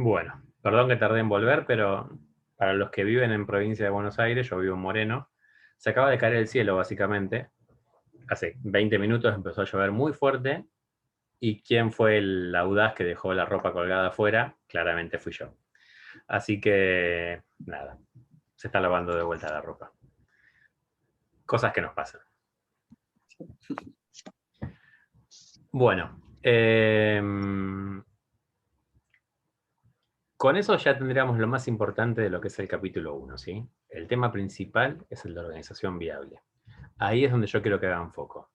Bueno, perdón que tardé en volver, pero para los que viven en provincia de Buenos Aires, yo vivo en Moreno, se acaba de caer el cielo básicamente. Hace 20 minutos empezó a llover muy fuerte y ¿quién fue el audaz que dejó la ropa colgada afuera? Claramente fui yo. Así que, nada, se está lavando de vuelta la ropa. Cosas que nos pasan. Bueno, con eso ya tendríamos lo más importante de lo que es el capítulo 1, ¿sí? El tema principal es el de organización viable. Ahí es donde yo quiero que hagan foco.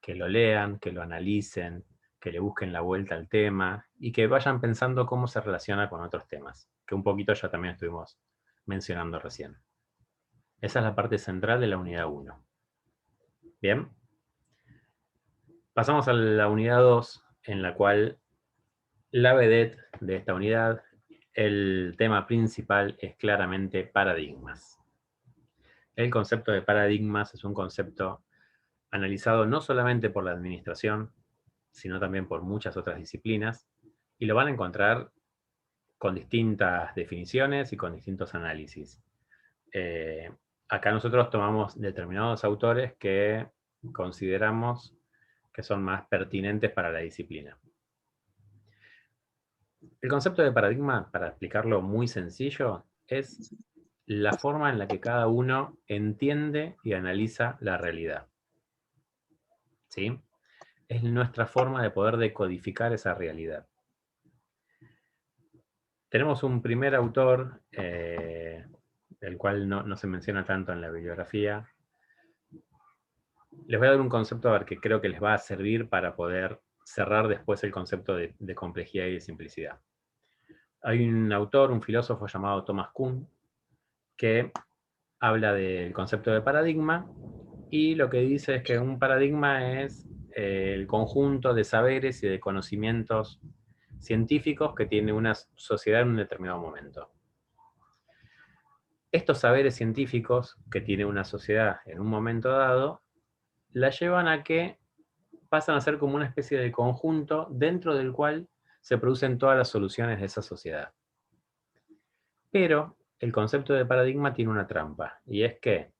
Que lo lean, que lo analicen, que le busquen la vuelta al tema y que vayan pensando cómo se relaciona con otros temas, que un poquito ya también estuvimos mencionando recién. Esa es la parte central de la unidad 1. Bien. Pasamos a la unidad 2, en la cual la vedette de esta unidad, el tema principal es claramente paradigmas. El concepto de paradigmas es un concepto analizado no solamente por la administración, sino también por muchas otras disciplinas, y lo van a encontrar con distintas definiciones y con distintos análisis. Acá nosotros tomamos determinados autores que consideramos que son más pertinentes para la disciplina. El concepto de paradigma, para explicarlo muy sencillo, es la forma en la que cada uno entiende y analiza la realidad. ¿Sí? Es nuestra forma de poder decodificar esa realidad. Tenemos un primer autor, el cual no se menciona tanto en la bibliografía. Les voy a dar un concepto a ver que creo que les va a servir para poder cerrar después el concepto de complejidad y de simplicidad. Hay un autor, un filósofo llamado Thomas Kuhn, que habla del concepto de paradigma y lo que dice es que un paradigma es el conjunto de saberes y de conocimientos científicos que tiene una sociedad en un determinado momento. Estos saberes científicos que tiene una sociedad en un momento dado la llevan a que pasan a ser como una especie de conjunto dentro del cual se producen todas las soluciones de esa sociedad. Pero el concepto de paradigma tiene una trampa, y es que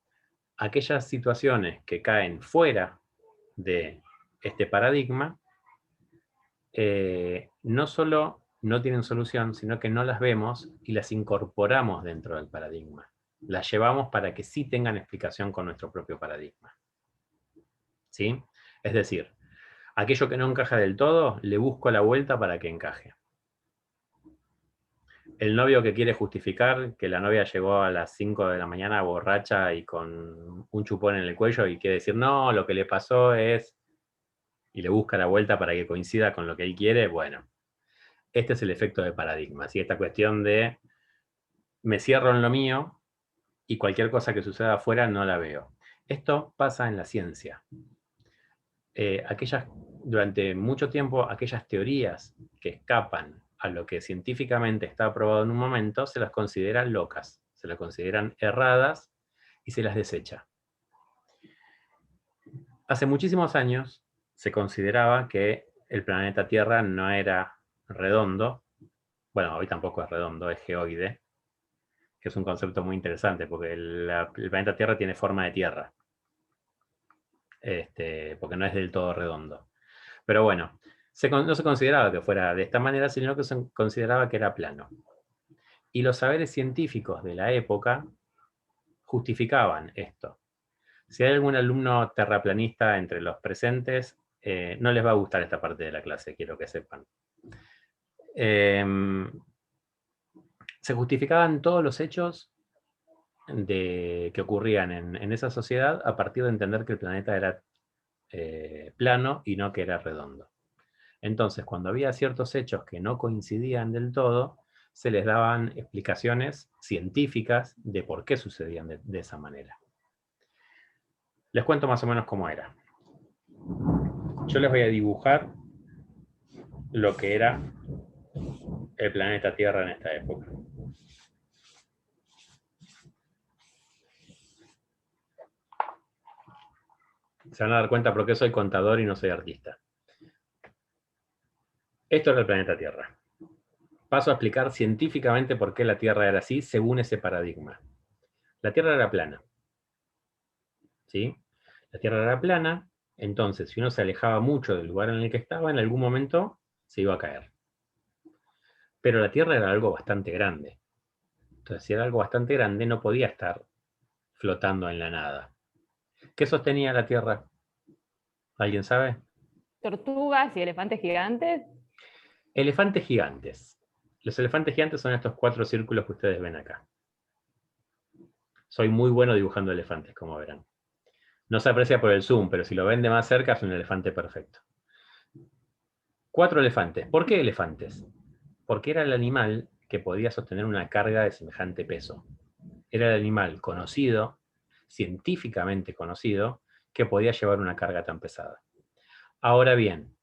aquellas situaciones que caen fuera de este paradigma, no solo no tienen solución, sino que no las vemos y las incorporamos dentro del paradigma. Las llevamos para que sí tengan explicación con nuestro propio paradigma. ¿Sí? Es decir, aquello que no encaja del todo, le busco la vuelta para que encaje. El novio que quiere justificar que la novia llegó a las 5 de la mañana borracha y con un chupón en el cuello y quiere decir, no, lo que le pasó es... y le busca la vuelta para que coincida con lo que él quiere, bueno, este es el efecto de paradigma. ¿Sí? Esta cuestión de me cierro en lo mío y cualquier cosa que suceda afuera no la veo. Esto pasa en la ciencia. Durante mucho tiempo, aquellas teorías que escapan a lo que científicamente está aprobado en un momento, se las consideran locas, se las consideran erradas y se las desecha. Hace muchísimos años se consideraba que el planeta Tierra no era redondo. Bueno, hoy tampoco es redondo, es geoide, que es un concepto muy interesante, porque el planeta Tierra tiene forma de tierra, porque no es del todo redondo. Pero bueno, no se consideraba que fuera de esta manera, sino que se consideraba que era plano. Y los saberes científicos de la época justificaban esto. Si hay algún alumno terraplanista entre los presentes, no les va a gustar esta parte de la clase, quiero que sepan. Se justificaban todos los hechos que ocurrían en esa sociedad a partir de entender que el planeta era plano y no que era redondo. Entonces, cuando había ciertos hechos que no coincidían del todo, se les daban explicaciones científicas de por qué sucedían de esa manera. Les cuento más o menos cómo era. Yo les voy a dibujar lo que era el planeta Tierra en esta época. Se van a dar cuenta por qué soy contador y no soy artista. Esto era el planeta Tierra. paso a explicar científicamente por qué la Tierra era así según ese paradigma. La Tierra era plana, ¿sí? La Tierra era plana, entonces si uno se alejaba mucho del lugar en el que estaba, en algún momento se iba a caer. Pero la Tierra era algo bastante grande. Entonces, si era algo bastante grande, no podía estar flotando en la nada. ¿Qué sostenía la Tierra? ¿Alguien sabe? Tortugas y elefantes gigantes. Elefantes gigantes. Los elefantes gigantes son estos 4 círculos que ustedes ven acá. Soy muy bueno dibujando elefantes, como verán. No se aprecia por el zoom, pero si lo ven de más cerca es un elefante perfecto. 4 elefantes. ¿Por qué elefantes? Porque era el animal que podía sostener una carga de semejante peso. Era el animal conocido, científicamente conocido, que podía llevar una carga tan pesada. Ahora bien,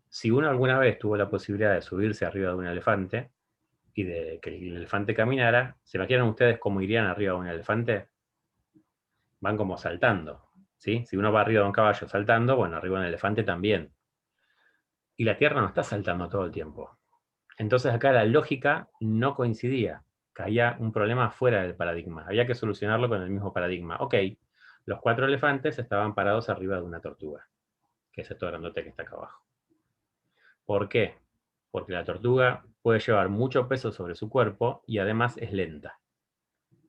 si uno alguna vez tuvo la posibilidad de subirse arriba de un elefante y de que el elefante caminara, ¿se imaginan ustedes cómo irían arriba de un elefante? Van como saltando, ¿sí? Si uno va arriba de un caballo saltando, bueno, arriba de un elefante también. Y la Tierra no está saltando todo el tiempo. Entonces acá la lógica no coincidía. Caía un problema fuera del paradigma. Había que solucionarlo con el mismo paradigma. Ok, los 4 elefantes estaban parados arriba de una tortuga, que es esto grandote que está acá abajo. ¿Por qué? Porque la tortuga puede llevar mucho peso sobre su cuerpo y además es lenta.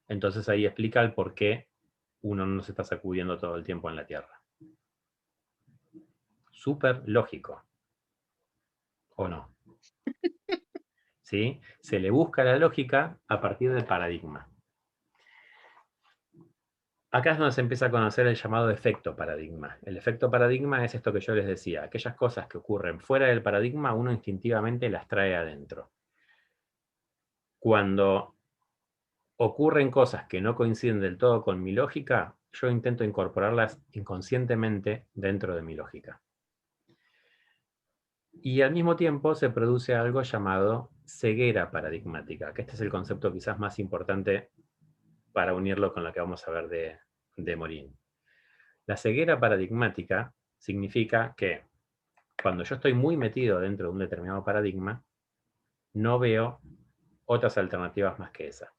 Entonces ahí explica el por qué uno no se está sacudiendo todo el tiempo en la Tierra. Súper lógico, ¿o no? ¿Sí? Se le busca la lógica a partir del paradigma. Acá es donde se empieza a conocer el llamado efecto paradigma. El efecto paradigma es esto que yo les decía. Aquellas cosas que ocurren fuera del paradigma, uno instintivamente las trae adentro. Cuando ocurren cosas que no coinciden del todo con mi lógica, yo intento incorporarlas inconscientemente dentro de mi lógica. Y al mismo tiempo se produce algo llamado ceguera paradigmática, que este es el concepto quizás más importante para unirlo con lo que vamos a ver de Morin. La ceguera paradigmática significa que cuando yo estoy muy metido dentro de un determinado paradigma, no veo otras alternativas más que esa.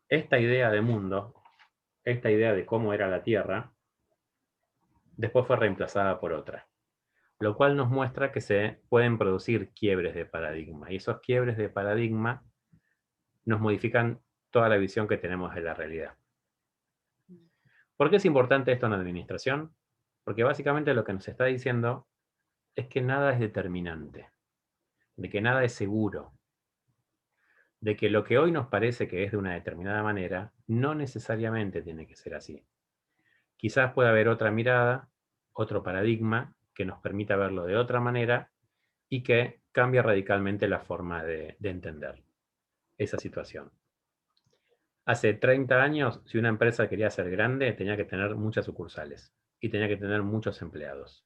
Esta idea de mundo, esta idea de cómo era la Tierra, después fue reemplazada por otra, lo cual nos muestra que se pueden producir quiebres de paradigma, y esos quiebres de paradigma nos modifican toda la visión que tenemos de la realidad. ¿Por qué es importante esto en la administración? Porque básicamente lo que nos está diciendo es que nada es determinante, de que nada es seguro, de que lo que hoy nos parece que es de una determinada manera, no necesariamente tiene que ser así. Quizás pueda haber otra mirada, otro paradigma que nos permita verlo de otra manera y que cambie radicalmente la forma de entender esa situación. Hace 30 años, si una empresa quería ser grande, tenía que tener muchas sucursales y tenía que tener muchos empleados.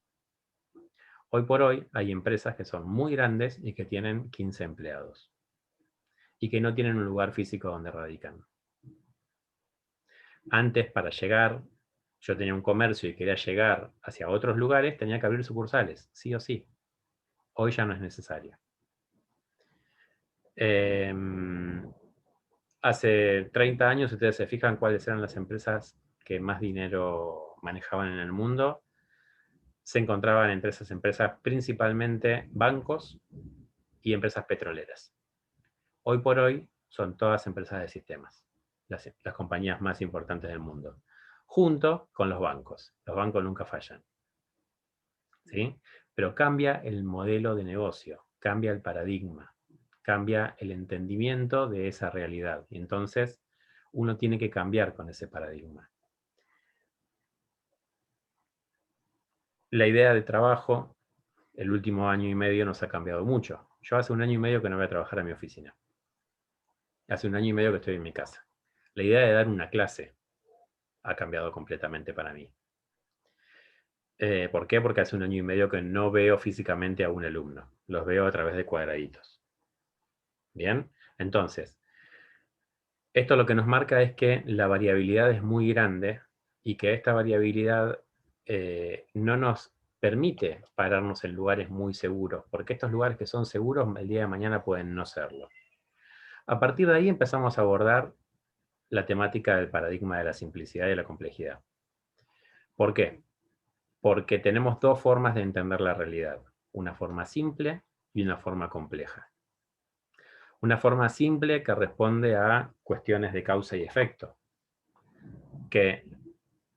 Hoy por hoy hay empresas que son muy grandes y que tienen 15 empleados y que no tienen un lugar físico donde radican. Antes, para llegar, yo tenía un comercio y quería llegar hacia otros lugares, tenía que abrir sucursales, sí o sí. Hoy ya no es necesario. Hace 30 años, si ustedes se fijan cuáles eran las empresas que más dinero manejaban en el mundo, se encontraban entre esas empresas principalmente bancos y empresas petroleras. Hoy por hoy son todas empresas de sistemas, las compañías más importantes del mundo, junto con los bancos. Los bancos nunca fallan, ¿sí? Pero cambia el modelo de negocio, cambia el paradigma, cambia el entendimiento de esa realidad. Y entonces uno tiene que cambiar con ese paradigma. La idea de trabajo, el último año y medio nos ha cambiado mucho. Yo hace un año y medio que no voy a trabajar a mi oficina. Hace un año y medio que estoy en mi casa. La idea de dar una clase ha cambiado completamente para mí. ¿Por qué? Porque hace un año y medio que no veo físicamente a un alumno. Los veo a través de cuadraditos. ¿Bien? Entonces, esto lo que nos marca es que la variabilidad es muy grande y que esta variabilidad no nos permite pararnos en lugares muy seguros, porque estos lugares que son seguros el día de mañana pueden no serlo. A partir de ahí empezamos a abordar la temática del paradigma de la simplicidad y de la complejidad. ¿Por qué? Porque tenemos dos formas de entender la realidad, una forma simple y una forma compleja. Una forma simple que responde a cuestiones de causa y efecto, que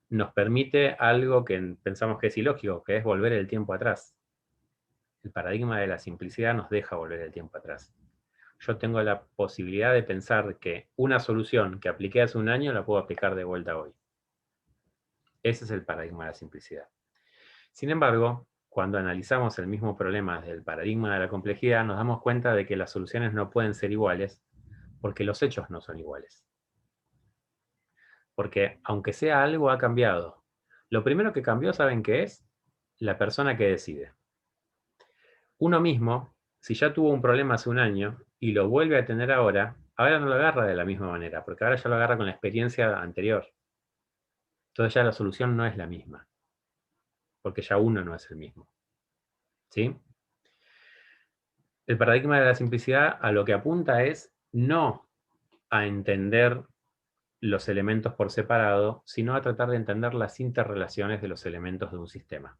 nos permite algo que pensamos que es ilógico, que es volver el tiempo atrás. El paradigma de la simplicidad nos deja volver el tiempo atrás. Yo tengo la posibilidad de pensar que una solución que apliqué hace un año la puedo aplicar de vuelta hoy. Ese es el paradigma de la simplicidad. Sin embargo, cuando analizamos el mismo problema desde el paradigma de la complejidad, nos damos cuenta de que las soluciones no pueden ser iguales porque los hechos no son iguales. Porque aunque sea algo ha cambiado. Lo primero que cambió, ¿saben qué es? La persona que decide. Uno mismo, si ya tuvo un problema hace un año y lo vuelve a tener ahora no lo agarra de la misma manera, porque ahora ya lo agarra con la experiencia anterior. Entonces ya la solución no es la misma, porque ya uno no es el mismo. ¿Sí? El paradigma de la simplicidad a lo que apunta es no a entender los elementos por separado, sino a tratar de entender las interrelaciones de los elementos de un sistema.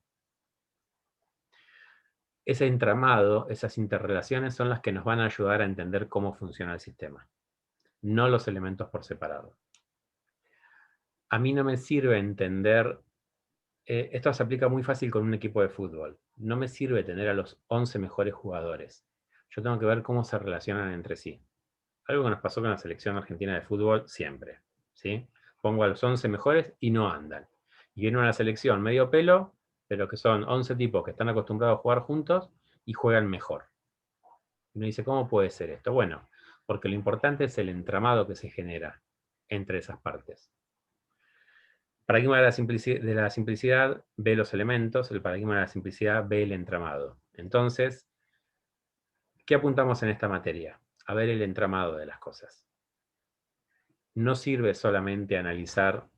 Ese entramado, esas interrelaciones son las que nos van a ayudar a entender cómo funciona el sistema, no los elementos por separado. A mí no me sirve entender, esto se aplica muy fácil con un equipo de fútbol, no me sirve tener a los 11 mejores jugadores. Yo tengo que ver cómo se relacionan entre sí. Algo que nos pasó con la selección argentina de fútbol siempre, ¿sí? Pongo a los 11 mejores y no andan. Y viene una selección medio pelo, pero que son 11 tipos que están acostumbrados a jugar juntos y juegan mejor. Y uno dice, ¿cómo puede ser esto? Bueno, porque lo importante es el entramado que se genera entre esas partes. El paradigma de la simplicidad ve los elementos, el paradigma de la simplicidad ve el entramado. Entonces, ¿qué apuntamos en esta materia? A ver el entramado de las cosas. No sirve solamente analizar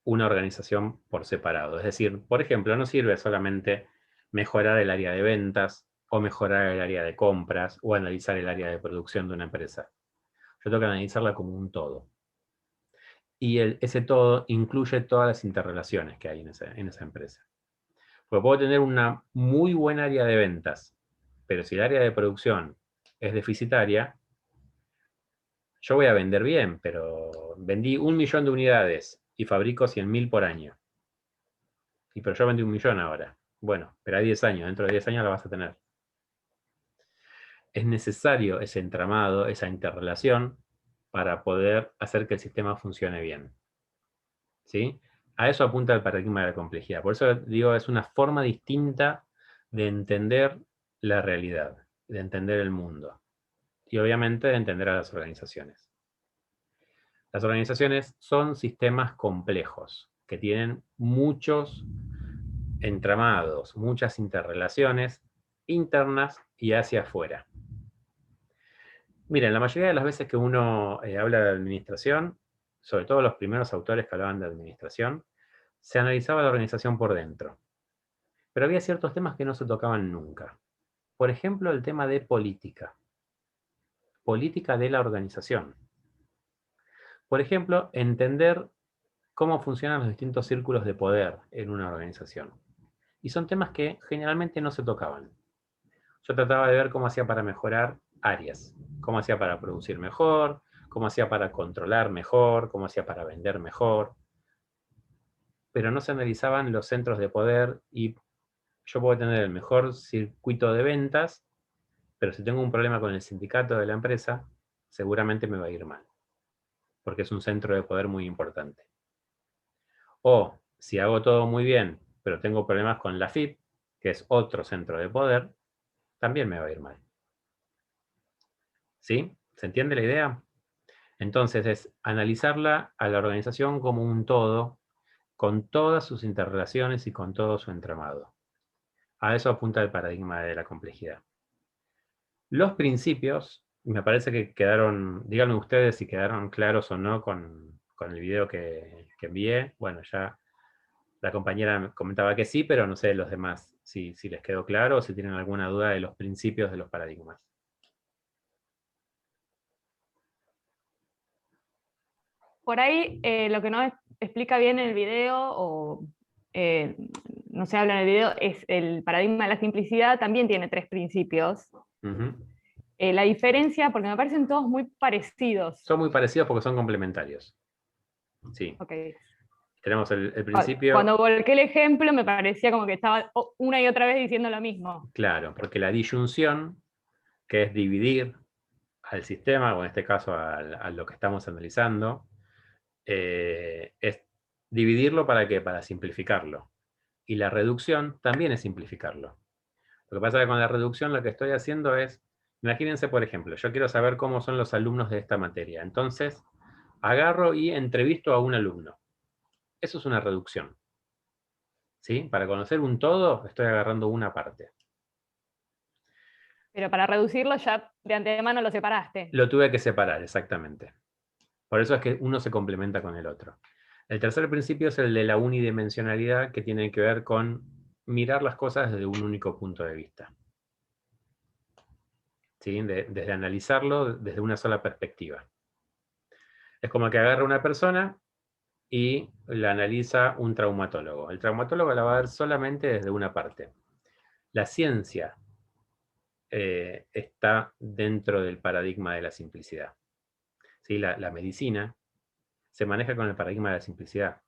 una organización por separado. Es decir, por ejemplo, no sirve solamente mejorar el área de ventas o mejorar el área de compras o analizar el área de producción de una empresa. Yo tengo que analizarla como un todo. Y ese todo incluye todas las interrelaciones que hay en esa empresa. Porque puedo tener una muy buena área de ventas, pero si el área de producción es deficitaria, yo voy a vender bien, pero vendí 1 millón de unidades y fabrico 100.000 por año. Pero yo vendí 1 millón ahora. Bueno, pero a 10 años, dentro de 10 años la vas a tener. Es necesario ese entramado, esa interrelación, para poder hacer que el sistema funcione bien. ¿Sí? A eso apunta el paradigma de la complejidad. Por eso digo, es una forma distinta de entender la realidad, de entender el mundo. Y obviamente de entender a las organizaciones. Las organizaciones son sistemas complejos, que tienen muchos entramados, muchas interrelaciones internas y hacia afuera. Miren, la mayoría de las veces que uno habla de administración, sobre todo los primeros autores que hablaban de administración, se analizaba la organización por dentro. Pero había ciertos temas que no se tocaban nunca. Por ejemplo, el tema de política. Política de la organización. Por ejemplo, entender cómo funcionan los distintos círculos de poder en una organización. Y son temas que generalmente no se tocaban. Yo trataba de ver cómo hacía para mejorar áreas, cómo hacía para producir mejor, cómo hacía para controlar mejor, cómo hacía para vender mejor. Pero no se analizaban los centros de poder y yo puedo tener el mejor circuito de ventas, pero si tengo un problema con el sindicato de la empresa, seguramente me va a ir mal, porque es un centro de poder muy importante. O si hago todo muy bien, pero tengo problemas con la FIP, que es otro centro de poder, también me va a ir mal. ¿Sí? ¿Se entiende la idea? Entonces es analizarla a la organización como un todo, con todas sus interrelaciones y con todo su entramado. A eso apunta el paradigma de la complejidad. Los principios, me parece que quedaron, díganme ustedes si quedaron claros o no con el video que envié. Bueno, ya La compañera me comentaba que sí, pero no sé los demás si les quedó claro o si tienen alguna duda de los principios de los paradigmas. Por ahí lo que no explica bien el video o eh, no se habla en el video es el paradigma de la simplicidad, también tiene 3 principios. Ujú. La diferencia, porque me parecen todos muy parecidos. Son muy parecidos porque son complementarios. Sí. Okay. Tenemos el principio, Cuando volqué el ejemplo me parecía como que estaba una y otra vez diciendo lo mismo. claro, porque la disyunción, que es dividir al sistema, o en este caso a lo que estamos analizando, es dividirlo ¿para qué? Para simplificarlo. Y la reducción también es simplificarlo. Lo que pasa es que con la reducción lo que estoy haciendo es, imagínense por ejemplo, yo quiero saber cómo son los alumnos de esta materia. Entonces, agarro y entrevisto a un alumno. Eso es una reducción. ¿Sí? Para conocer un todo, estoy agarrando una parte. Pero para reducirlo ya de antemano lo separaste. Lo tuve que separar, exactamente. Por eso es que uno se complementa con el otro. El tercer principio es el de la unidimensionalidad, que tiene que ver con mirar las cosas desde un único punto de vista. ¿Sí? Desde analizarlo desde una sola perspectiva. Es como que agarra una persona y la analiza un traumatólogo. El traumatólogo la va a ver solamente desde una parte. La ciencia está dentro del paradigma de la simplicidad. ¿Sí? La medicina se maneja con el paradigma de la simplicidad.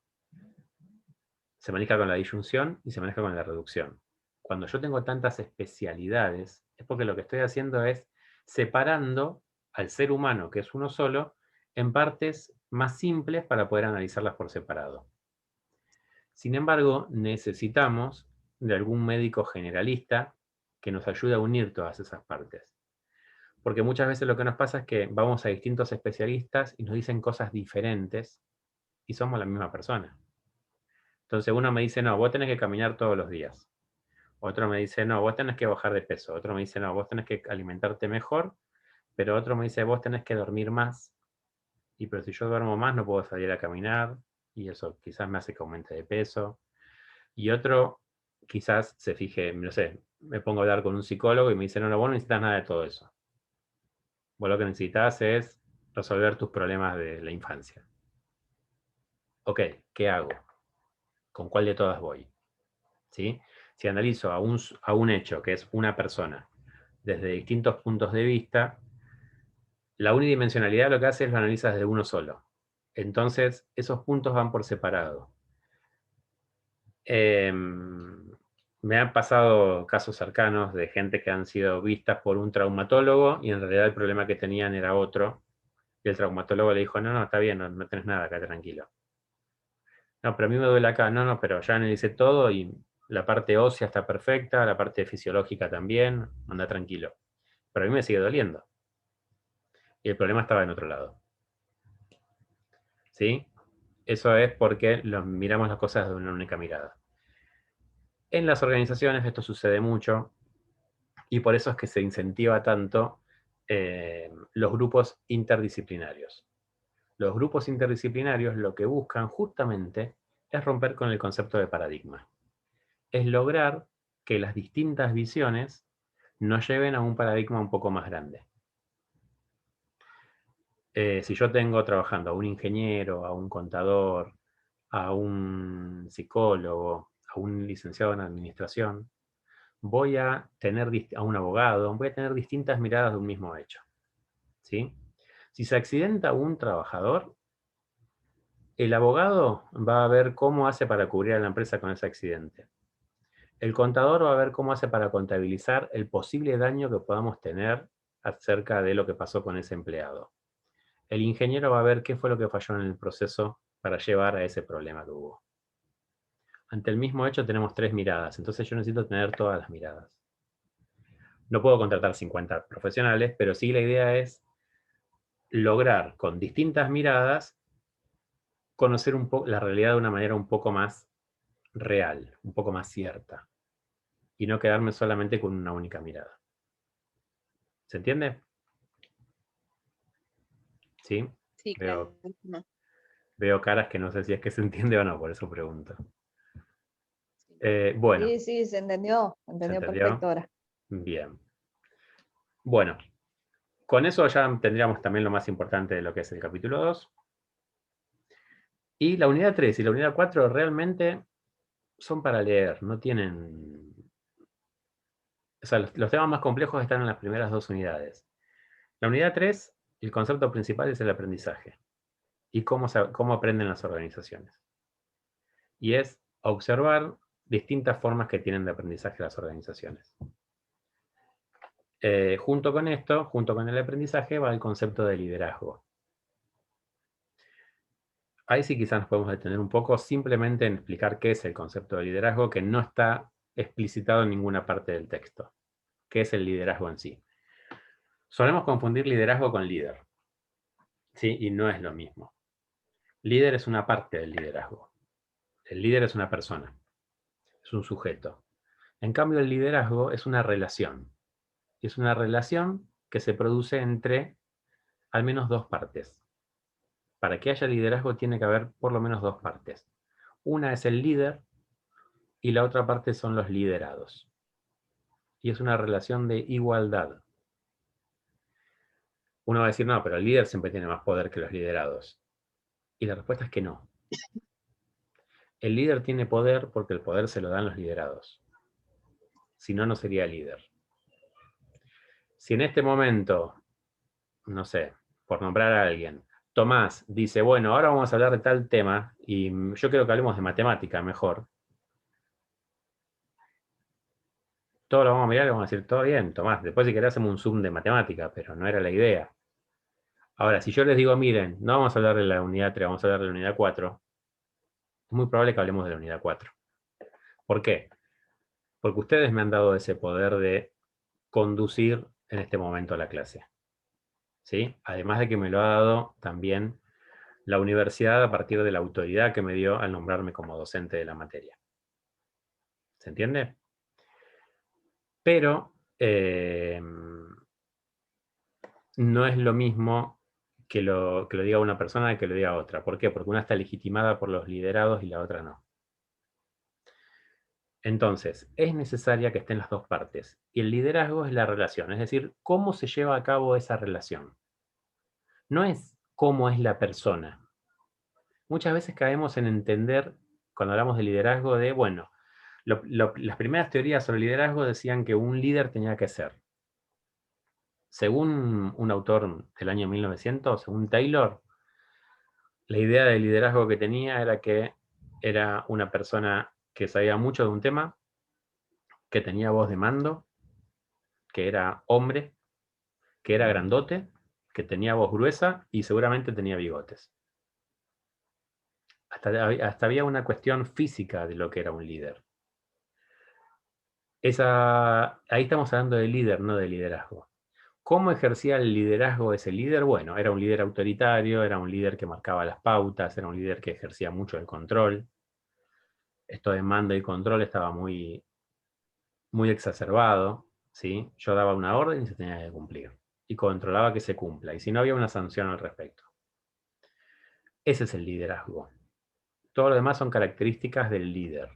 Se maneja con la disyunción y se maneja con la reducción. Cuando yo tengo tantas especialidades, es porque lo que estoy haciendo es separando al ser humano, que es uno solo, en partes más simples para poder analizarlas por separado. Sin embargo, necesitamos de algún médico generalista que nos ayude a unir todas esas partes. Porque muchas veces lo que nos pasa es que vamos a distintos especialistas y nos dicen cosas diferentes y somos la misma persona. Entonces uno me dice, no, vos tenés que caminar todos los días. Otro me dice, no, vos tenés que bajar de peso. Otro me dice, no, vos tenés que alimentarte mejor. Pero otro me dice, vos tenés que dormir más. Y pero si yo duermo más no puedo salir a caminar. Y eso quizás me hace que aumente de peso. Y otro quizás se fije, no sé, me pongo a hablar con un psicólogo y me dice, no, no, vos no necesitas nada de todo eso. Vos lo que necesitas es resolver tus problemas de la infancia. Ok, ¿qué hago? ¿Con cuál de todas voy? ¿Sí? Si analizo a un hecho, que es una persona, desde distintos puntos de vista, la unidimensionalidad lo que hace es lo analiza desde uno solo. Entonces, esos puntos van por separado. Me han pasado casos cercanos de gente que han sido vistas por un traumatólogo y en realidad el problema que tenían era otro. Y el traumatólogo le dijo, no, no, está bien, no, no tenés nada acá, tranquilo. No, pero a mí me duele acá. No, no, pero ya analicé todo y la parte ósea está perfecta, la parte fisiológica también, anda tranquilo. Pero a mí me sigue doliendo. Y el problema estaba en otro lado. ¿Sí? Eso es porque miramos las cosas de una única mirada. En las organizaciones esto sucede mucho y por eso es que se incentiva tanto los grupos interdisciplinarios. Los grupos interdisciplinarios lo que buscan justamente es romper con el concepto de paradigma. Es lograr que las distintas visiones nos lleven a un paradigma un poco más grande. Si yo tengo trabajando a un ingeniero, a un contador, a un psicólogo, a un licenciado en administración, voy a tener a un abogado, voy a tener distintas miradas de un mismo hecho. ¿Sí? Si se accidenta un trabajador, el abogado va a ver cómo hace para cubrir a la empresa con ese accidente. El contador va a ver cómo hace para contabilizar el posible daño que podamos tener acerca de lo que pasó con ese empleado. El ingeniero va a ver qué fue lo que falló en el proceso para llevar a ese problema que hubo. Ante el mismo hecho tenemos 3 miradas, entonces yo necesito tener todas las miradas. No puedo contratar 50 profesionales, pero sí la idea es lograr con distintas miradas conocer un poco la realidad de una manera un poco más real, un poco más cierta, y no quedarme solamente con una única mirada. ¿Se entiende? ¿Sí? Sí, Veo, claro. No. veo caras que no sé si es que se entiende o no, por eso pregunto. Bueno, Sí, sí, se entendió ¿se entendió? perfecto ahora. Bien. Bueno, con eso ya tendríamos también lo más importante de lo que es el capítulo 2. Y la unidad 3 y la unidad 4 realmente son para leer, no tienen... O sea, los temas más complejos están en las primeras 2 unidades. La unidad 3, el concepto principal es el aprendizaje y cómo aprenden las organizaciones. Y es observar distintas formas que tienen de aprendizaje las organizaciones. Junto con esto, junto con el aprendizaje, va el concepto de liderazgo. Ahí sí quizás nos podemos detener un poco simplemente en explicar qué es el concepto de liderazgo, que no está explicitado en ninguna parte del texto. ¿Qué es el liderazgo en sí? Solemos confundir liderazgo con líder, ¿sí? Y no es lo mismo. Líder es una parte del liderazgo. El líder es una persona, es un sujeto. En cambio, el liderazgo es una relación. Y es una relación que se produce entre al menos 2 partes. Para que haya liderazgo tiene que haber por lo menos 2 partes. Una es el líder y la otra parte son los liderados. Y es una relación de igualdad. Uno va a decir, no, pero el líder siempre tiene más poder que los liderados. Y la respuesta es que no. El líder tiene poder porque el poder se lo dan los liderados. Si no, no sería líder. Si en este momento, no sé, por nombrar a alguien, Tomás dice, bueno, ahora vamos a hablar de tal tema y yo quiero que hablemos de matemática mejor. Todos lo vamos a mirar y vamos a decir, todo bien, Tomás, después si querés hacemos un Zoom de matemática, pero no era la idea. Ahora, si yo les digo, miren, no vamos a hablar de la unidad 3, vamos a hablar de la unidad 4, es muy probable que hablemos de la unidad 4. ¿Por qué? Porque ustedes me han dado ese poder de conducir en este momento la clase. ¿Sí? Además de que me lo ha dado también la universidad a partir de la autoridad que me dio al nombrarme como docente de la materia. ¿Se entiende? Pero no es lo mismo que lo diga una persona que lo diga otra. ¿Por qué? Porque una está legitimada por los liderados y la otra no. Entonces, es necesaria que estén las 2 partes. Y el liderazgo es la relación, es decir, cómo se lleva a cabo esa relación. No es cómo es la persona. Muchas veces caemos en entender, cuando hablamos de liderazgo, de, bueno, las primeras teorías sobre liderazgo decían que un líder tenía que ser. Según un autor del año 1900, según Taylor, la idea de liderazgo que tenía era que era una persona que sabía mucho de un tema, que tenía voz de mando, que era hombre, que era grandote, que tenía voz gruesa y seguramente tenía bigotes. Hasta había una cuestión física de lo que era un líder. Ahí estamos hablando de líder, no de liderazgo. ¿Cómo ejercía el liderazgo ese líder? Bueno, era un líder autoritario, era un líder que marcaba las pautas, era un líder que ejercía mucho el control. Esto de mando y control estaba muy, muy exacerbado, ¿sí? Yo daba una orden y se tenía que cumplir. Y controlaba que se cumpla. Y si no, había una sanción al respecto. Ese es el liderazgo. Todo lo demás son características del líder.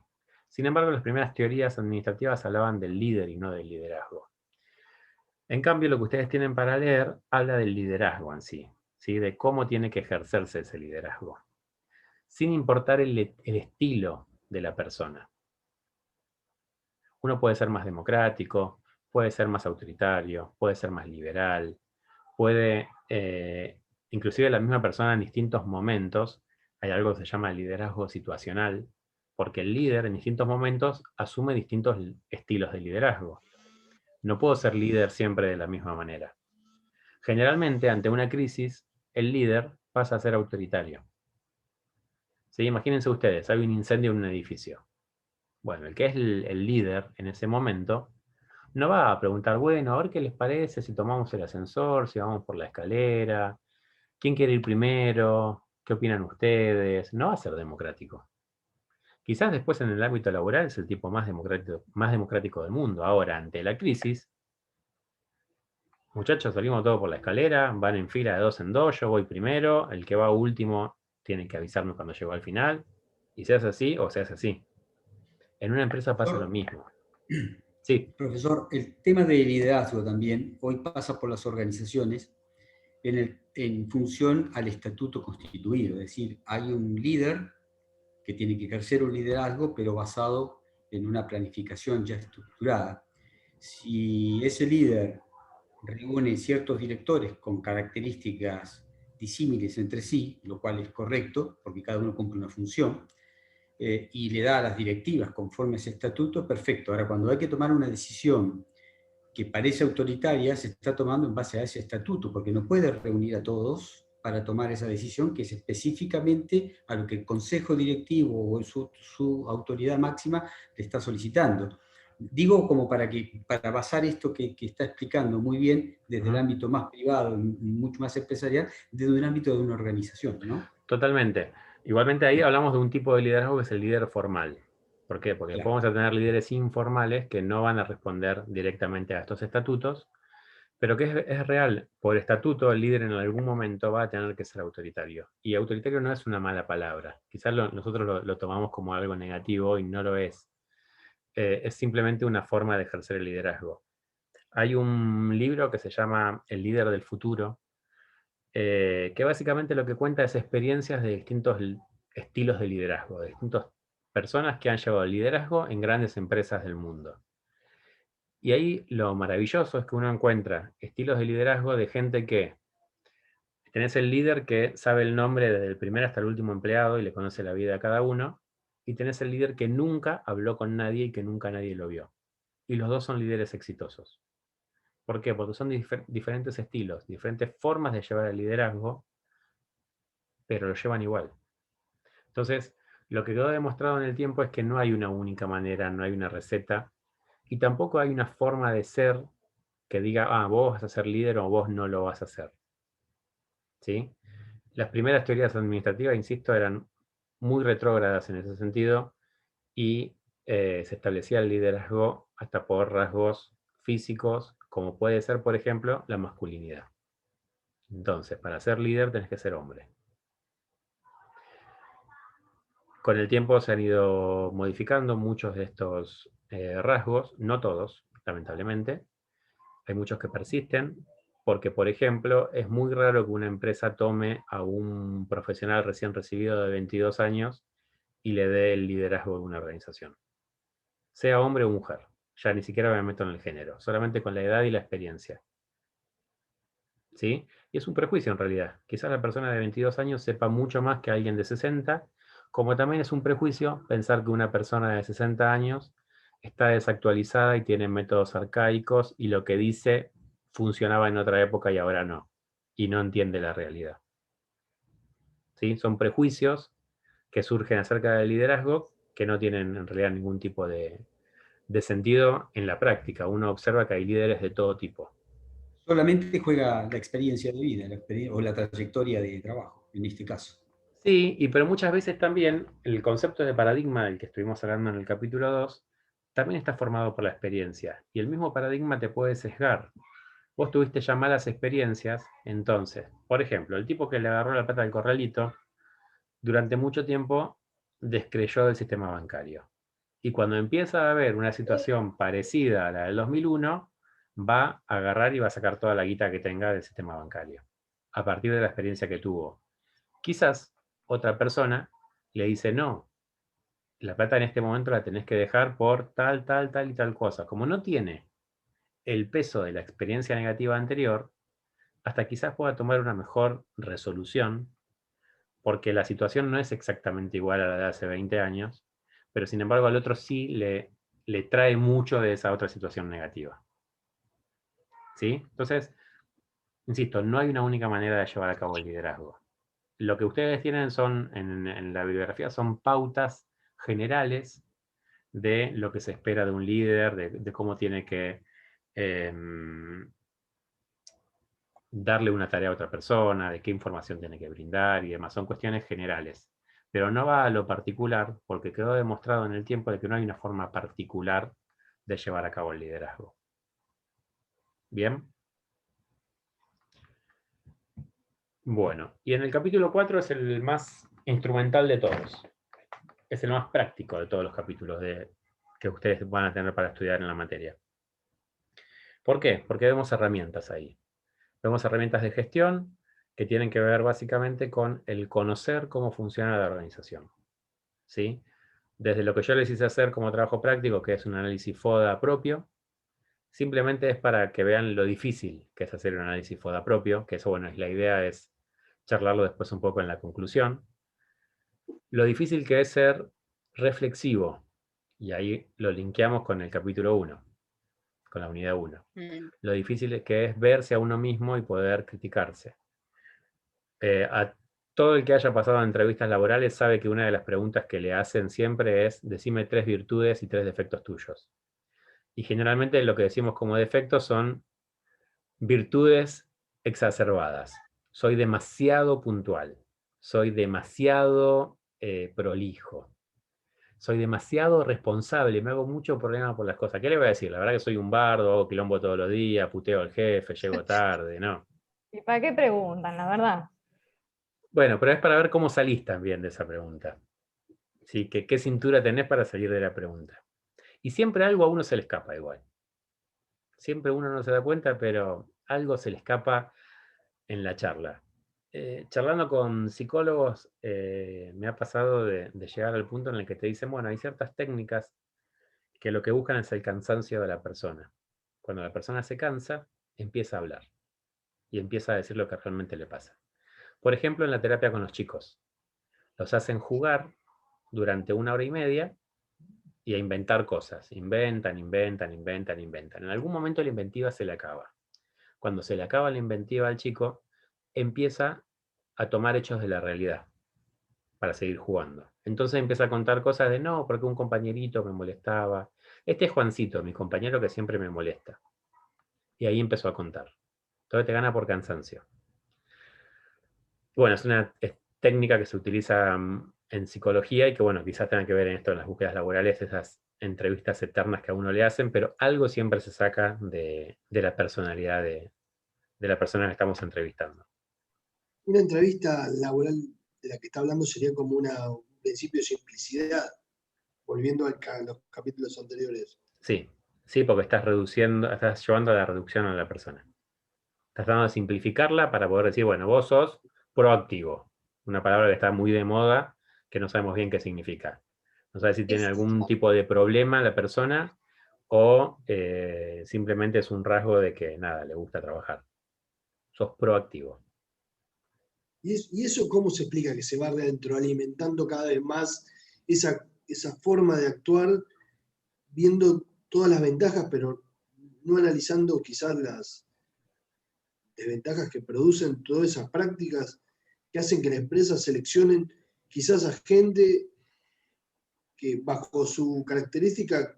Sin embargo, las primeras teorías administrativas hablaban del líder y no del liderazgo. En cambio, lo que ustedes tienen para leer habla del liderazgo en sí, ¿sí? De cómo tiene que ejercerse ese liderazgo, sin importar el estilo de la persona. Uno puede ser más democrático, puede ser más autoritario, puede ser más liberal, puede, inclusive la misma persona en distintos momentos, hay algo que se llama liderazgo situacional, porque el líder en distintos momentos asume distintos estilos de liderazgo. No puedo ser líder siempre de la misma manera. Generalmente, ante una crisis, el líder pasa a ser autoritario. ¿Sí? Imagínense ustedes, hay un incendio en un edificio. Bueno, el que es el líder en ese momento no va a preguntar, bueno, a ver qué les parece si tomamos el ascensor, si vamos por la escalera, quién quiere ir primero, qué opinan ustedes. No va a ser democrático. Quizás después en el ámbito laboral es el tipo más democrático del mundo. Ahora, ante la crisis, muchachos, salimos todos por la escalera, van en fila de 2 en 2, yo voy primero, el que va último tiene que avisarme cuando llego al final, y se hace así o se hace así. En una empresa pasa lo mismo. Sí, Profesor, el tema de liderazgo también hoy pasa por las organizaciones en función al estatuto constituido, es decir, hay un líder que tiene que ejercer un liderazgo, pero basado en una planificación ya estructurada. Si ese líder reúne ciertos directores con características disímiles entre sí, lo cual es correcto, porque cada uno cumple una función, y le da las directivas conforme a ese estatuto, perfecto. Ahora, cuando hay que tomar una decisión que parece autoritaria, se está tomando en base a ese estatuto, porque no puede reunir a todos para tomar esa decisión que es específicamente a lo que el consejo directivo o su autoridad máxima le está solicitando. Digo como para basar esto que está explicando muy bien desde el ámbito más privado, mucho más empresarial, desde un ámbito de una organización, ¿no? totalmente. Igualmente ahí hablamos de un tipo de liderazgo que es el líder formal. ¿Por qué? Porque Claro. después vamos a tener líderes informales que no van a responder directamente a estos estatutos, pero que es real. Por estatuto, el líder en algún momento va a tener que ser autoritario. Y autoritario no es una mala palabra. Quizás nosotros lo tomamos como algo negativo y no lo es. Es simplemente una forma de ejercer el liderazgo. Hay un libro que se llama El líder del futuro, que básicamente lo que cuenta es experiencias de distintos estilos de liderazgo, de distintas personas que han llevado el liderazgo en grandes empresas del mundo. Y ahí lo maravilloso es que uno encuentra estilos de liderazgo de gente que tenés el líder que sabe el nombre desde el primer hasta el último empleado y le conoce la vida a cada uno, y tenés el líder que nunca habló con nadie y que nunca nadie lo vio. Y los dos son líderes exitosos. ¿Por qué? Porque son diferentes estilos, diferentes formas de llevar el liderazgo, pero lo llevan igual. Entonces, lo que quedó demostrado en el tiempo es que no hay una única manera, no hay una receta, y tampoco hay una forma de ser que diga, vos vas a ser líder o vos no lo vas a hacer. ¿Sí? Las primeras teorías administrativas, insisto, eran muy retrógradas en ese sentido y se establecía el liderazgo hasta por rasgos físicos, como puede ser, por ejemplo, la masculinidad. Entonces, para ser líder tenés que ser hombre. Con el tiempo se han ido modificando muchos de estos rasgos, no todos, lamentablemente. Hay muchos que persisten, porque, por ejemplo, es muy raro que una empresa tome a un profesional recién recibido de 22 años y le dé el liderazgo de una organización. Sea hombre o mujer. Ya ni siquiera me meto en el género, solamente con la edad y la experiencia. ¿Sí? Y es un prejuicio en realidad. Quizás la persona de 22 años sepa mucho más que alguien de 60, como también es un prejuicio pensar que una persona de 60 años está desactualizada y tiene métodos arcaicos y lo que dice funcionaba en otra época y ahora no, y no entiende la realidad. ¿Sí? Son prejuicios que surgen acerca del liderazgo que no tienen en realidad ningún tipo de sentido en la práctica. Uno observa que hay líderes de todo tipo. Solamente juega la experiencia de vida o la trayectoria de trabajo, en este caso. Sí, pero muchas veces también el concepto de paradigma del que estuvimos hablando en el capítulo 2 también está formado por la experiencia. Y el mismo paradigma te puede sesgar. Vos tuviste ya malas experiencias, entonces, por ejemplo, el tipo que le agarró la pata al corralito, durante mucho tiempo descreyó del sistema bancario. Y cuando empieza a haber una situación parecida a la del 2001, va a agarrar y va a sacar toda la guita que tenga del sistema bancario, a partir de la experiencia que tuvo. Quizás otra persona le dice, no, la plata en este momento la tenés que dejar por tal, tal, tal y tal cosa. Como no tiene el peso de la experiencia negativa anterior, hasta quizás pueda tomar una mejor resolución, porque la situación no es exactamente igual a la de hace 20 años, pero sin embargo al otro sí le trae mucho de esa otra situación negativa. ¿Sí? Entonces, insisto, no hay una única manera de llevar a cabo el liderazgo. Lo que ustedes tienen son, en la bibliografía, son pautas generales de lo que se espera de un líder, de cómo tiene que darle una tarea a otra persona, de qué información tiene que brindar y demás. Son cuestiones generales. Pero no va a lo particular, porque quedó demostrado en el tiempo de que no hay una forma particular de llevar a cabo el liderazgo. ¿Bien? Bueno, y en el capítulo 4 es el más instrumental de todos. Es el más práctico de todos los capítulos que ustedes van a tener para estudiar en la materia. ¿Por qué? Porque vemos herramientas ahí. Vemos herramientas de gestión que tienen que ver básicamente con el conocer cómo funciona la organización, ¿sí? Desde lo que yo les hice hacer como trabajo práctico, que es un análisis FODA propio, simplemente es para que vean lo difícil que es hacer un análisis FODA propio, que eso, bueno, la idea es charlarlo después un poco en la conclusión. Lo difícil que es ser reflexivo, y ahí lo linkeamos con el capítulo 1, con la unidad 1. Lo difícil que es verse a uno mismo y poder criticarse. A todo el que haya pasado en entrevistas laborales sabe que una de las preguntas que le hacen siempre es: decime 3 virtudes y 3 defectos tuyos. Y generalmente lo que decimos como defectos son virtudes exacerbadas. Soy demasiado puntual, soy demasiado prolijo, soy demasiado responsable, me hago mucho problema por las cosas. ¿Qué le voy a decir? La verdad que soy un bardo, hago quilombo todos los días, puteo al jefe, llego tarde, ¿no? ¿Y para qué preguntan, la verdad? Bueno, pero es para ver cómo salís también de esa pregunta. ¿Sí? ¿Qué cintura tenés para salir de la pregunta? Y siempre algo a uno se le escapa igual. Siempre uno no se da cuenta, pero algo se le escapa en la charla. Charlando con psicólogos, me ha pasado de llegar al punto en el que te dicen, bueno, hay ciertas técnicas que lo que buscan es el cansancio de la persona. Cuando la persona se cansa, empieza a hablar y empieza a decir lo que realmente le pasa. Por ejemplo, en la terapia con los chicos. Los hacen jugar durante 1 hora y media y a inventar cosas. Inventan. En algún momento la inventiva se le acaba. Cuando se le acaba la inventiva al chico, empieza a tomar hechos de la realidad para seguir jugando. Entonces empieza a contar cosas de, no, porque un compañerito me molestaba. Este es Juancito, mi compañero que siempre me molesta. Y ahí empezó a contar. Entonces te gana por cansancio. Bueno, es una técnica que se utiliza en psicología y que, bueno, quizás tenga que ver en esto, en las búsquedas laborales, esas entrevistas eternas que a uno le hacen, pero algo siempre se saca de la personalidad de la persona que estamos entrevistando. Una entrevista laboral de la que está hablando sería como un principio de simplicidad, volviendo a los capítulos anteriores. Sí, sí, porque estás llevando a la reducción a la persona. Estás tratando de simplificarla para poder decir, bueno, vos sos proactivo. Una palabra que está muy de moda, que no sabemos bien qué significa. No sabes si tiene algún tipo de problema la persona o simplemente es un rasgo de que, nada, le gusta trabajar. Sos proactivo. ¿Y eso cómo se explica que se va retroalimentando cada vez más esa forma de actuar, viendo todas las ventajas, pero no analizando quizás las desventajas que producen todas esas prácticas que hacen que las empresas seleccionen quizás a gente que bajo su característica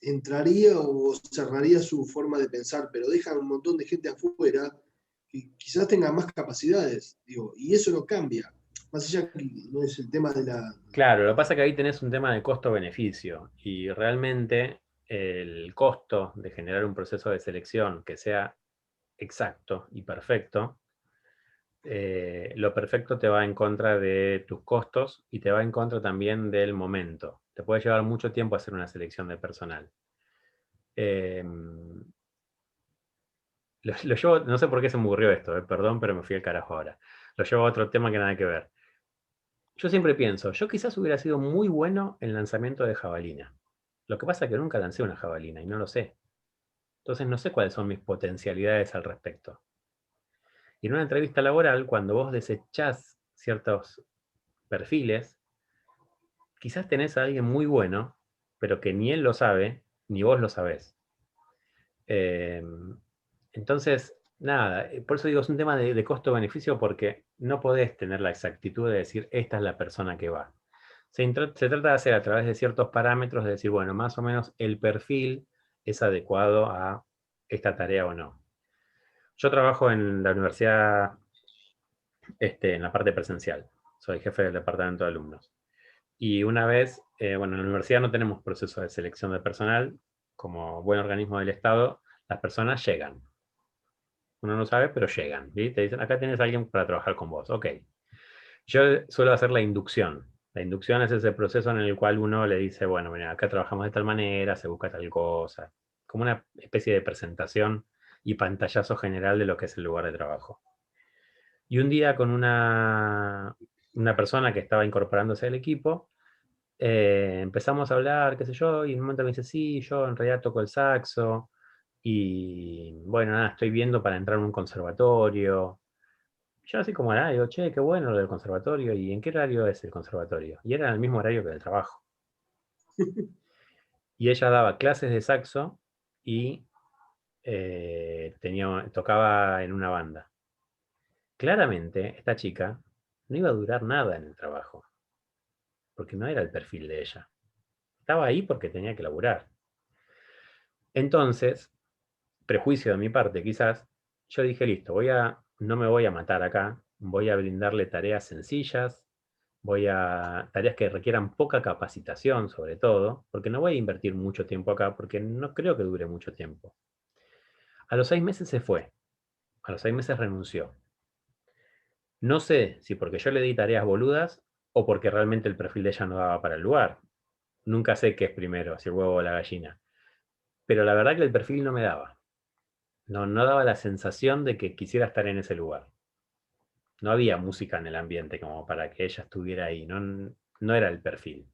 entraría o cerraría su forma de pensar, pero dejan un montón de gente afuera que quizás tenga más capacidades, digo, y eso no cambia. Más allá que no es el tema de la... Claro, lo que pasa es que ahí tenés un tema de costo-beneficio y realmente el costo de generar un proceso de selección que sea exacto y perfecto, lo perfecto te va en contra de tus costos y te va en contra también del momento. Te puede llevar mucho tiempo hacer una selección de personal. Lo llevo, no sé por qué se me ocurrió esto, perdón, pero me fui al carajo ahora. Lo llevo a otro tema que nada que ver. Yo siempre pienso, yo quizás hubiera sido muy bueno en lanzamiento de jabalina. Lo que pasa es que nunca lancé una jabalina y no lo sé. Entonces no sé cuáles son mis potencialidades al respecto. Y en una entrevista laboral, cuando vos desechás ciertos perfiles, quizás tenés a alguien muy bueno, pero que ni él lo sabe, ni vos lo sabés. Entonces, nada, por eso digo, es un tema de costo-beneficio porque no podés tener la exactitud de decir, esta es la persona que va. Se trata de hacer a través de ciertos parámetros, de decir, bueno, más o menos el perfil es adecuado a esta tarea o no. Yo trabajo en la universidad, en la parte presencial. Soy jefe del departamento de alumnos. Y una vez, bueno, en la universidad no tenemos proceso de selección de personal. Como buen organismo del Estado, las personas llegan. Uno no sabe, pero llegan. ¿Sí? Te dicen, acá tienes a alguien para trabajar con vos. Ok. Yo suelo hacer la inducción. La inducción es ese proceso en el cual uno le dice, bueno, mira, acá trabajamos de tal manera, se busca tal cosa, como una especie de presentación y pantallazo general de lo que es el lugar de trabajo. Y un día con una persona que estaba incorporándose al equipo, empezamos a hablar, qué sé yo, y en un momento me dice, sí, yo en realidad toco el saxo, y bueno, nada, estoy viendo para entrar a un conservatorio. Yo así como era, digo, che, qué bueno lo del conservatorio, ¿y en qué horario es el conservatorio? Y era en el mismo horario que el trabajo. Y ella daba clases de saxo y tocaba en una banda. Claramente, esta chica no iba a durar nada en el trabajo, porque no era el perfil de ella. Estaba ahí porque tenía que laburar. Entonces, prejuicio de mi parte quizás, yo dije, listo, no me voy a matar acá, voy a brindarle tareas sencillas, tareas que requieran poca capacitación sobre todo, porque no voy a invertir mucho tiempo acá, porque no creo que dure mucho tiempo. A los 6 meses se fue, a los 6 meses renunció. No sé si porque yo le di tareas boludas o porque realmente el perfil de ella no daba para el lugar. Nunca sé qué es primero, si el huevo o la gallina. Pero la verdad que el perfil no me daba. No daba la sensación de que quisiera estar en ese lugar. No había música en el ambiente como para que ella estuviera ahí. No era el perfil.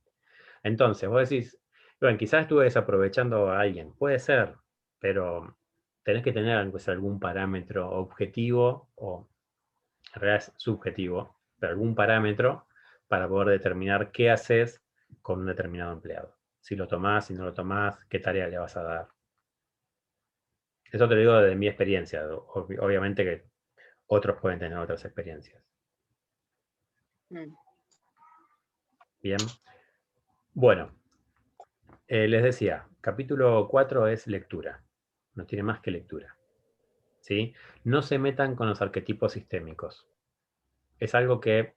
Entonces, vos decís, bueno, quizás estuve desaprovechando a alguien. Puede ser, pero tenés que tener algún parámetro objetivo, o en realidad es subjetivo, pero algún parámetro para poder determinar qué haces con un determinado empleado. Si lo tomás, si no lo tomás, qué tarea le vas a dar. Eso te lo digo desde mi experiencia. Obviamente que otros pueden tener otras experiencias. Bien. Bueno, les decía, capítulo 4 es lectura. No tiene más que lectura. ¿Sí? No se metan con los arquetipos sistémicos. Es algo que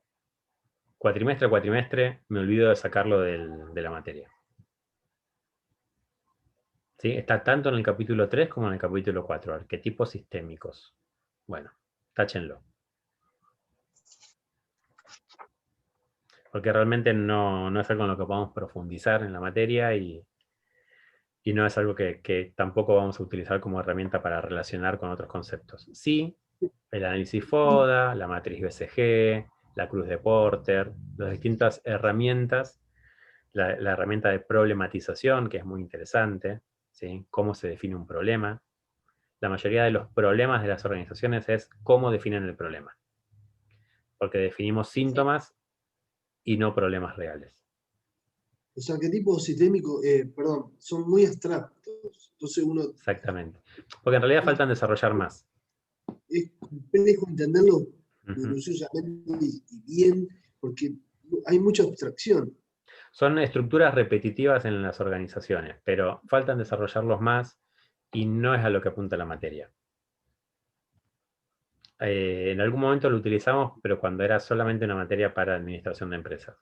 cuatrimestre a cuatrimestre me olvido de sacarlo de la materia. ¿Sí? Está tanto en el capítulo 3 como en el capítulo 4, arquetipos sistémicos. Bueno, táchenlo. Porque realmente no es algo en lo que podamos profundizar en la materia y no es algo que tampoco vamos a utilizar como herramienta para relacionar con otros conceptos. Sí, el análisis FODA, la matriz BCG, la cruz de Porter, las distintas herramientas, la herramienta de problematización, que es muy interesante, ¿sí? Cómo se define un problema. La mayoría de los problemas de las organizaciones es cómo definen el problema. Porque definimos síntomas y no problemas reales. Los arquetipos sistémicos, son muy abstractos. Entonces Exactamente. Porque en realidad faltan desarrollar más. Es complejo entenderlo minuciosamente y bien, porque hay mucha abstracción. Son estructuras repetitivas en las organizaciones, pero faltan desarrollarlos más y no es a lo que apunta la materia. En algún momento lo utilizamos, pero cuando era solamente una materia para administración de empresas.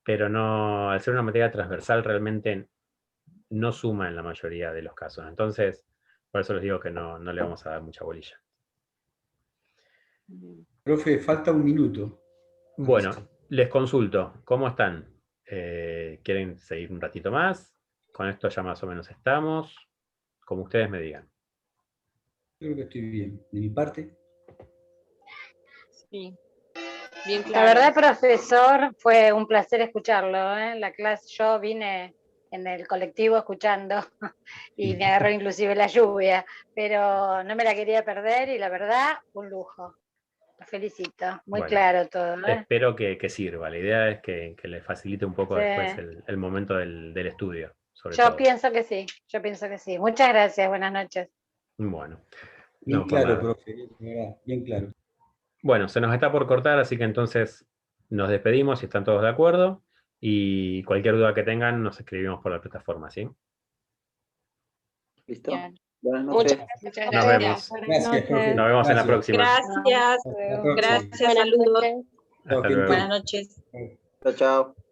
Pero no, al ser una materia transversal, realmente no suma en la mayoría de los casos. Entonces, por eso les digo que no le vamos a dar mucha bolilla. Profe, falta un minuto. Bueno, les consulto, ¿cómo están? ¿Quieren seguir un ratito más? Con esto ya más o menos estamos. Como ustedes me digan. Creo que estoy bien. De mi parte. Sí. Bien claro. La verdad, profesor, fue un placer escucharlo, ¿eh? La clase, yo vine en el colectivo escuchando y me agarró inclusive la lluvia, pero no me la quería perder y la verdad, un lujo. Lo felicito, muy Bueno, claro todo, ¿eh? Espero que sirva. La idea es que les facilite un poco Sí. después el momento del estudio. Yo pienso que sí. Muchas gracias, buenas noches. Bueno. Bien claro, profe, bien claro. Bueno, se nos está por cortar, así que entonces nos despedimos si están todos de acuerdo. Y cualquier duda que tengan, nos escribimos por la plataforma, ¿sí? ¿Listo? Bien. Buenas noches. Muchas Nos vemos. Gracias, profe. Nos vemos en la próxima. Gracias. Hasta la próxima. Gracias, saludos. Hasta luego. Buenas noches. Chao, chao.